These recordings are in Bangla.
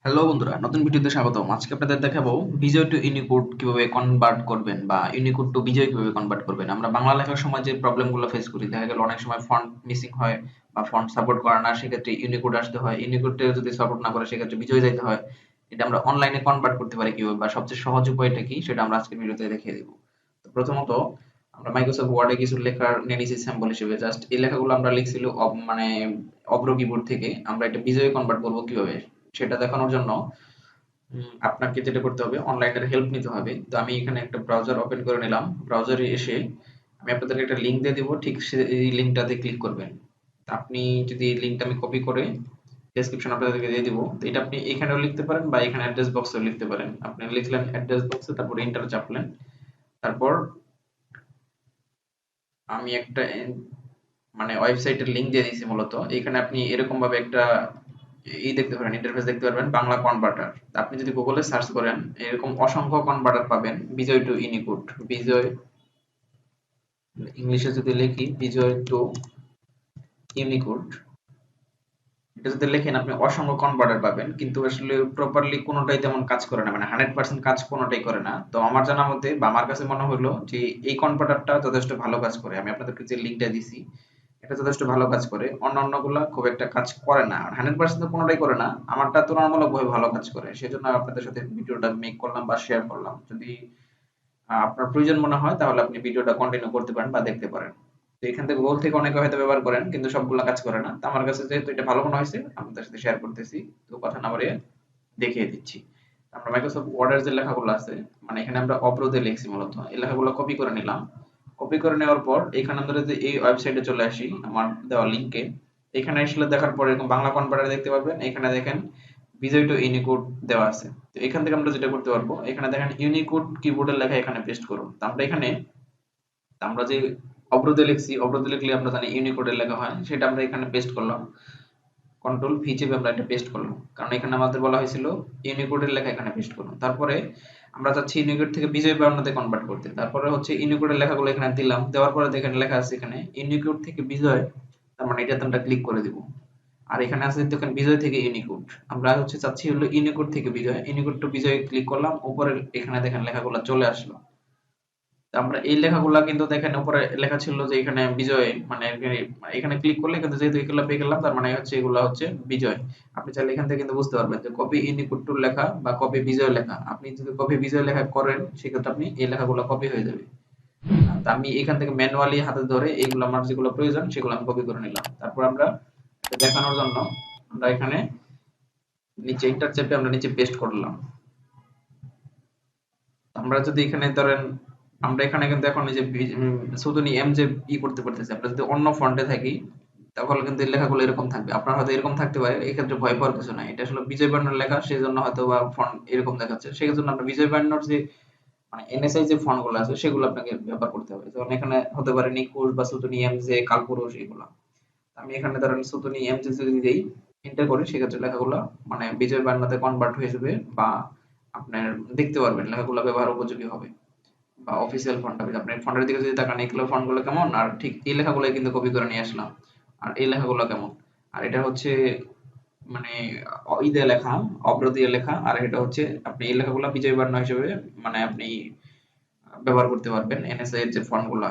হ্যালো বন্ধুরা, নতুন ভিডিওতে স্বাগতম। আজকে আপনাদের দেখাবো বিজয় টু ইউনিকোড কিভাবে কনভার্ট করবেন বা ইউনিকোড টু বিজয় কিভাবে কনভার্ট করবেন। আমরা বাংলা লেখার সময় যে প্রবলেমগুলো ফেস করি, দেখা গেল অনেক সময় ফন্ট মিসিং হয় বা ফন্ট সাপোর্ট করে না, সেক্ষেত্রে ইউনিকোড আসতে হয়। ইউনিকোডে যদি সাপোর্ট না করে সেক্ষেত্রে বিজয় যাইতে হয়। এটা আমরা অনলাইনে কনভার্ট করতে পারি কিভাবে বা সবচেয়ে সহজ উপায়টা কি সেটা আমরা আজকের ভিডিওতে দেখিয়ে দিব। তো প্রথমত আমরা মাইক্রোসফট ওয়ার্ডে কিছু লেখা নিয়ে নিয়েছি স্যাম্পল হিসেবে। জাস্ট এই লেখাগুলো আমরা লিখছিল মানে অব্র কিবোর্ড থেকে। আমরা এটা বিজয়ে কনভার্ট করবো কিভাবে সেটা দেখানোর জন্য আপনাকে যেটা করতে হবে, অনলাইনের হেল্প নিতে হবে। তো আমি এখানে একটা ব্রাউজার ওপেন করে নিলাম। ব্রাউজারে এসে আমি আপনাদেরকে একটা লিঙ্ক দিয়ে দিব, ঠিক সেই লিঙ্কটাতে ক্লিক করবেন। তা আপনি যদি এই লিঙ্কটা আমি কপি করে ডেসক্রিপশন আপনাদেরকে দিয়ে দিব, তো এটা আপনি এখানেও লিখতে পারেন বা এখানে অ্যাড্রেস বক্সেও লিখতে পারেন। আপনি লিখলেন অ্যাড্রেস বক্সে, তারপর এন্টার চাপলেন। তারপর আমি একটা মানে ওয়েবসাইটের লিংক দিয়ে দিয়েছি মূলত। এখানে আপনি এরকম ভাবে একটা দেখতে পারেন, ইন্টারফেস দেখতে পারবেন, বাংলা কনভার্টার। আপনি যদি গুগলে সার্চ করেন এরকম অসংখ্য কনভার্টার পাবেন। বিজয় টু ইউনিকোড, বিজয় ইংলিশে যদি লিখি বিজয় টু ইউনিকোড, এটা যদি লেখেন আপনি অসংখ্য কনভার্টার পাবেন, কিন্তু আসলে প্রপারলি কোনোটাই তেমন কাজ করে না, মানে 100% কাজ কোনোটাই করে না। তো আমার জানা মতে বা আমার কাছে মনে হলো যে এই কনভার্টারটা যথেষ্ট ভালো কাজ করে। আমি আপনাদেরকে যে লিঙ্কটা দিছি এটা যথেষ্ট ভালো কাজ করে, অন্যান্যগুলা খুব একটা কাজ করে না, 100% তো কোনোটাই করে না। আমারটা তুলনামূলকভাবে ভালো কাজ করে, সেজন্য আপনাদের সাথে ভিডিওটা মেক করলাম বা শেয়ার করলাম। যদি আপনার প্রয়োজন মনে হয় তাহলে আপনি ভিডিওটা কন্টিনিউ করতে পারেন বা দেখতে পারেন। তো এখান থেকে গুগল থেকে অনেকে হয়তো ব্যবহার করেন, কিন্তু সবগুলা কাজ করে না। তো আমার কাছে যেহেতু এটা ভালো মনে হয়েছে আপনাদের সাথে শেয়ার করতেছি। তো কথা না বাড়িয়ে দেখিয়ে দিচ্ছি। আমরা মাইক্রোসফট ওয়ার্ডের যে লেখাগুলো আছে, মানে এখানে আমরা অব্রতে লিখছি মূলত, এই লেখাগুলো কপি করে নিলাম। কপি করে নেওয়ার পর এখানে আমরা যদি এই ওয়েবসাইটে চলে আসি আমার দেওয়া লিংকে, এখানে আসলে দেখার পর এরকম বাংলা কনভার্টার দেখতে পাবেন। এখানে দেখেন বিজয় টু ইউনিকোড দেওয়া আছে। তো এখান থেকে আমরা যেটা করতে পারবো, এখানে দেখেন ইউনিকোড কিবোর্ডের লেখা এখানে পেস্ট করুন। তো আমরা এখানে আমরা যে অব্রতে লিখছি, অব্রতে লিখলে আমরা জানি ইউনিকোডের লেখা হয়, সেটা আমরা এখানে পেস্ট করলাম। কন্ট্রোল ভি চেপে আমরা এটা পেস্ট করলাম, কারণ এখানে আমাদের বলা হয়েছিল ইউনিকোডের লেখা এখানে পেস্ট করুন। তারপরে আমরা চাচ্ছি ইউনিকোড থেকে বিজয় বর্ণতে কনভার্ট করতে। তারপরে হচ্ছে ইউনিকোডের লেখাগুলো এখানে দিলাম। দেওয়ার পরে দেখেন লেখা আছে এখানে ইউনিকোড থেকে বিজয়, তার মানে এটাতে আমরা ক্লিক করে দিব। আর এখানে আছে দেখেন বিজয় থেকে ইউনিকোড। আমরা হচ্ছে চাচ্ছি হলো ইউনিকোড থেকে বিজয়, ইউনিকোড টু বিজয় ক্লিক করলাম। উপরে এখানে দেখেন লেখাগুলো চলে আসলো। তো আমরা এই লেখাগুলা কিন্তু দেখেন উপরে লেখা ছিল যে এখানে বিজয়, মানে এখানে ক্লিক করলে কিন্তু যেহেতু এগুলা পেয়ে গেলাম, তার মানে হচ্ছে এগুলা হচ্ছে বিজয়। আপনি চাইলে এখান থেকে কিন্তু বুঝতে পারবেন যে কপি ইনপুট টু লেখা বা কপি বিজয় লেখা। আপনি যদি কপি বিজয় লেখা করেন সেক্ষেত্রে আপনি এই লেখাগুলো কপি হয়ে যাবে। তো আমি এখান থেকে ম্যানুয়ালি হাতে ধরে এইগুলো আমার যেগুলো প্রয়োজন সেগুলো আমি কপি করে নিলাম। তারপর আমরা এটা দেখানোর জন্য আমরা এখানে নিচে এন্টার চেপে আমরা নিচে পেস্ট করলাম। আমরা যদি এখানে ধরেন, আমরা এখানে কিন্তু এখন এই যে শুধুনি এম যে করতে পারতেছি। আমরা যদি অন্য ফন্টে থাকি তাহলে কিন্তু এই লেখাগুলো এরকম থাকবে। আপনার হয়তো এরকম থাকতে পারে, এক্ষেত্রে ভয় পাওয়ার কিছু নাই। এটা আসলে বিজয় বান্নর লেখা, সেই জন্য হয়তো বা ফন্ট এরকম দেখাচ্ছে। সেই জন্য আমরা বিজয় বান্নর যে মানে এনএসআই যে ফন্ট গুলো আছে সেগুলো আপনাকে ব্যবহার করতে হবে। যেমন এখানে হতে পারে নিখুঁত বা শুধুনি এম যে কালপুরুষ এগুলো। আমি এখানে ধরেন শুধুনি এম যে যদি দেই, এন্টার করি, সেক্ষেত্রে লেখাগুলো মানে বিজয় বান্নতে কনভার্ট হয়ে যাবে বা আপনার দেখতে পারবেন লেখাগুলো ব্যবহার উপযোগী হবে বা অফিসিয়াল ফন্ট হবে। আপনি ফন্টের দিকে যদি তাকান এগুলো ফন্ট গুলো কেমন, আর ঠিক এই লেখাগুলো কিন্তু কপি করে নিয়ে আসলাম। আর এই লেখাগুলো কেমন, আর এটা হচ্ছে মানে ই দিয়ে লেখা, অব্র দিয়ে লেখা। আর এটা হচ্ছে আপনি এই লেখাগুলো বিজয় বর্ণ হিসেবে মানে আপনি ব্যবহার করতে পারবেন। এনএসআই এর যে ফন্ট গুলা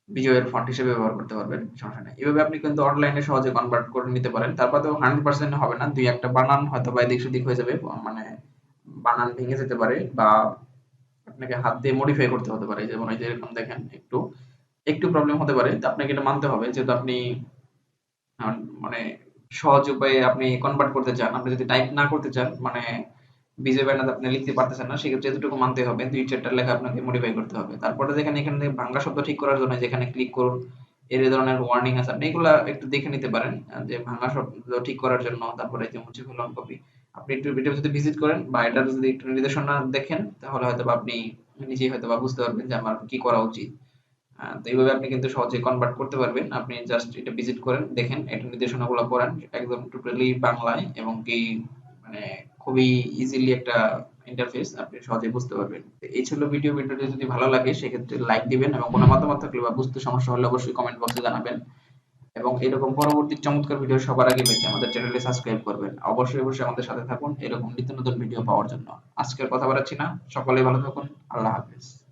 বিজয়ের ফন্ট হিসেবে ব্যবহার করতে পারবেন, সমস্যা নেই। এভাবে আপনি কিন্তু অনলাইনে সহজে কনভার্ট করে নিতে পারেন। তারপরেও 100% হবে না, দুই একটা বানান হয়তো বা এদিক সেদিক হয়ে যাবে, মানে বানান ভেঙে যেতে পারে বা আপনাকে হাত দিয়ে মডিফাই করতে হতে পারে। যেমন এই যে এরকম দেখেন একটু একটু প্রবলেম হতে পারে। তো আপনাকে এটা মানতে হবে, যেহেতু আপনি মানে সহজ উপায়ে আপনি কনভার্ট করতে চান। আপনি যদি টাইপ না করতে চান, মানে বিজয় বায়ানাতে আপনি লিখতে পারতেছেন না, সেক্ষেত্রে এতটুকু মানতে হবে, দুই চারটা লেখা আপনাকে মডিফাই করতে হবে। তারপরে দেখেন এখানে ভাঙ্গা শব্দ ঠিক করার জন্য যেখানে ক্লিক করুন, এর এই ধরনের ওয়ার্নিং আছে, আপনি এগুলা একটু দেখে নিতে পারেন যে ভাঙ্গা শব্দ ঠিক করার জন্য। তারপরে যে মুছে ফেলুন কপি, আপনি একটু ভিডিও যদি ভিজিট করেন বা এটার যদি একটু নির্দেশনা দেখেন তাহলে হয়তো বা আপনি নিজেই হয়তো বা বুঝতে পারবেন যে আমার কি করা উচিত। তো এইভাবে আপনি কিন্তু সহজেই কনভার্ট করতে পারবেন। আপনি জাস্ট এটা ভিজিট করেন, দেখেন, এটা নির্দেশনাগুলো পড়েন, একদম টোটালি বাংলায়, এবং কি মানে খুবই ইজিলি একটা ইন্টারফেস, আপনি সহজেই বুঝতে পারবেন। তো এই ছিল ভিডিওটি যদি ভালো লাগে সেক্ষেত্রে লাইক দিবেন, এবং কোনো মতামত থাকলে বা বুঝতে সমস্যা হলে অবশ্যই কমেন্ট বক্সে জানাবেন। এবং এরকম পরবর্তী চমৎকার ভিডিও সবার আগে পেতে আমাদের চ্যানেলে সাবস্ক্রাইব করবেন। অবশ্যই অবশ্যই আমাদের সাথে থাকুন এরকম নিত্য নতুন ভিডিও পাওয়ার জন্য। আজকের কথা বাড়াচ্ছি না, সকলেই ভালো থাকুন। আল্লাহ হাফেজ।